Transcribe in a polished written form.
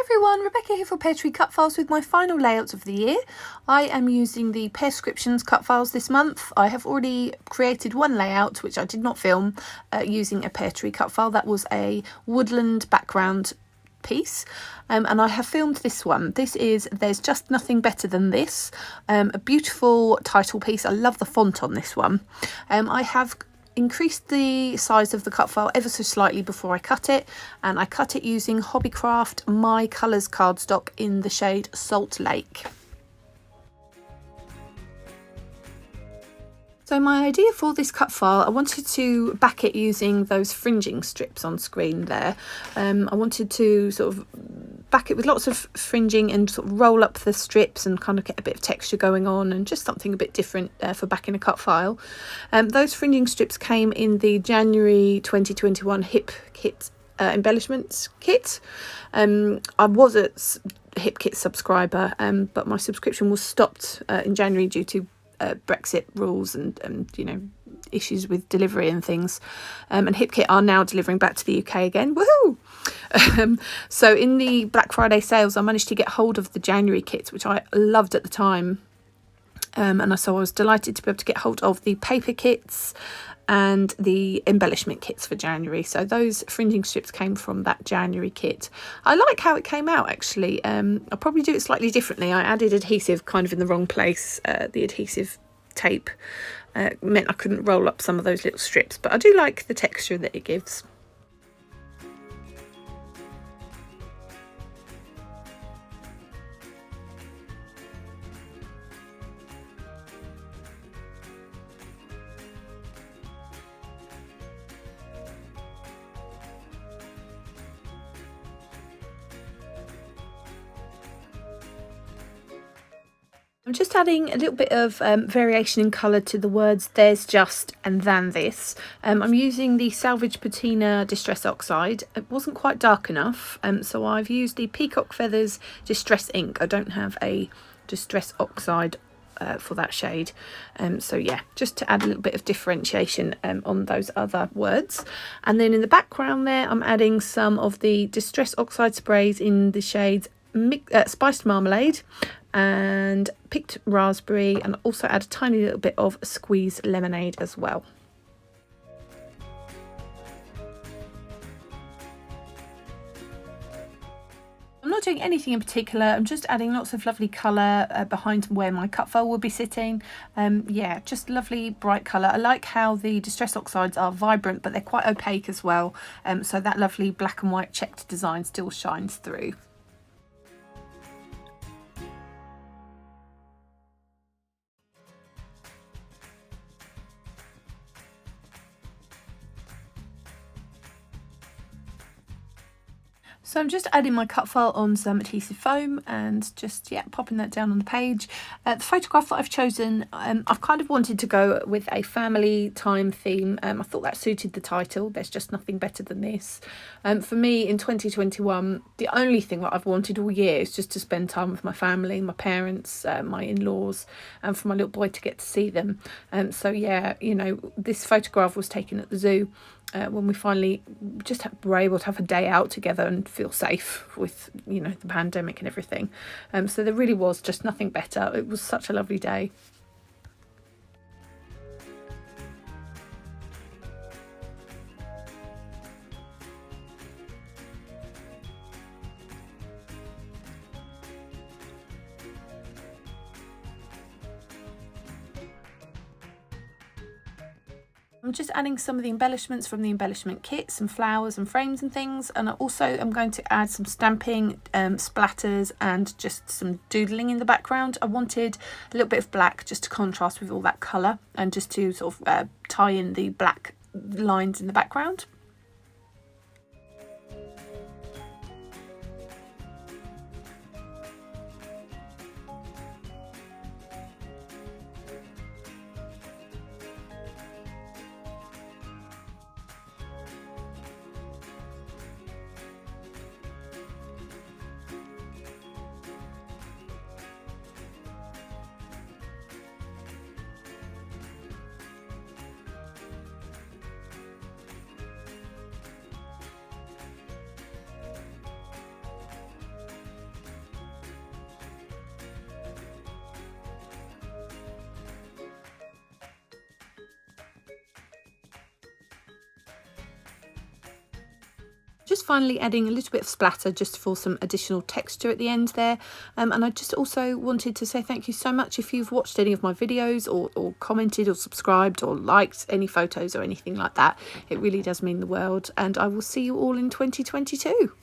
everyone, Rebecca here for Peartree Cutfiles with my final layouts of the year. I am using the Pearscriptions Cutfiles this month. I have already created one layout which I did not film using a Peartree Cutfile. That was a woodland background piece, and I have filmed this one. This is There's Just Nothing Better Than This, a beautiful title piece. I love the font on this one. I have increased the size of the cut file ever so slightly before I cut it, and I cut it using Hobbycraft My Colours cardstock in the shade Salt Lake. So my idea for this cut file, I wanted to back it using those fringing strips on screen there. I wanted to sort of back it with lots of fringing and sort of roll up the strips and kind of get a bit of texture going on, and just something a bit different for backing a cut file. Those fringing strips came in the January 2021 Hip Kit embellishments kit. I was a Hip Kit subscriber, but my subscription was stopped in January due to Brexit rules and you know, issues with delivery and things, and HipKit are now delivering back to the UK again. Woohoo! So in the Black Friday sales I managed to get hold of the January kits, which I loved at the time, and so I was delighted to be able to get hold of the paper kits and the embellishment kits for January. So those fringing strips came from that January kit. I like how it came out actually. I'll probably do it slightly differently. I added adhesive kind of in the wrong place. The adhesive tape meant I couldn't roll up some of those little strips, but I do like the texture that it gives. I'm just adding a little bit of variation in colour to the words there's just and than this. I'm using the Salvage Patina Distress Oxide. It wasn't quite dark enough, so I've used the Peacock Feathers Distress Ink. I don't have a Distress Oxide for that shade, so yeah, just to add a little bit of differentiation on those other words. And then in the background there I'm adding some of the Distress Oxide sprays in the shades Spiced Marmalade and Picked Raspberry, and also add a tiny little bit of Squeezed Lemonade as well. I'm not doing anything in particular, I'm just adding lots of lovely colour behind where my cut file will be sitting. Yeah, just lovely bright colour. I like how the Distress Oxides are vibrant, but they're quite opaque as well, so that lovely black and white checked design still shines through. So I'm just adding my cut file on some adhesive foam and just, yeah, popping that down on the page. The photograph that I've chosen, I've kind of wanted to go with a family time theme. I thought that suited the title, There's Just Nothing Better Than This. For me in 2021, the only thing that I've wanted all year is just to spend time with my family, my parents, my in-laws, and for my little boy to get to see them. So yeah, you know, this photograph was taken at the zoo. When we finally just were able to have a day out together and feel safe with, you know, the pandemic and everything. So there really was just nothing better. It was such a lovely day. I'm just adding some of the embellishments from the embellishment kit, some flowers and frames and things, and I also am going to add some stamping, splatters, and just some doodling in the background. I wanted a little bit of black just to contrast with all that colour and just to sort of tie in the black lines in the background. finally adding a little bit of splatter just for some additional texture at the end there. And I just also wanted to say thank you so much if you've watched any of my videos or commented or subscribed or liked any photos or anything like that. It really does mean the world, and I will see you all in 2022.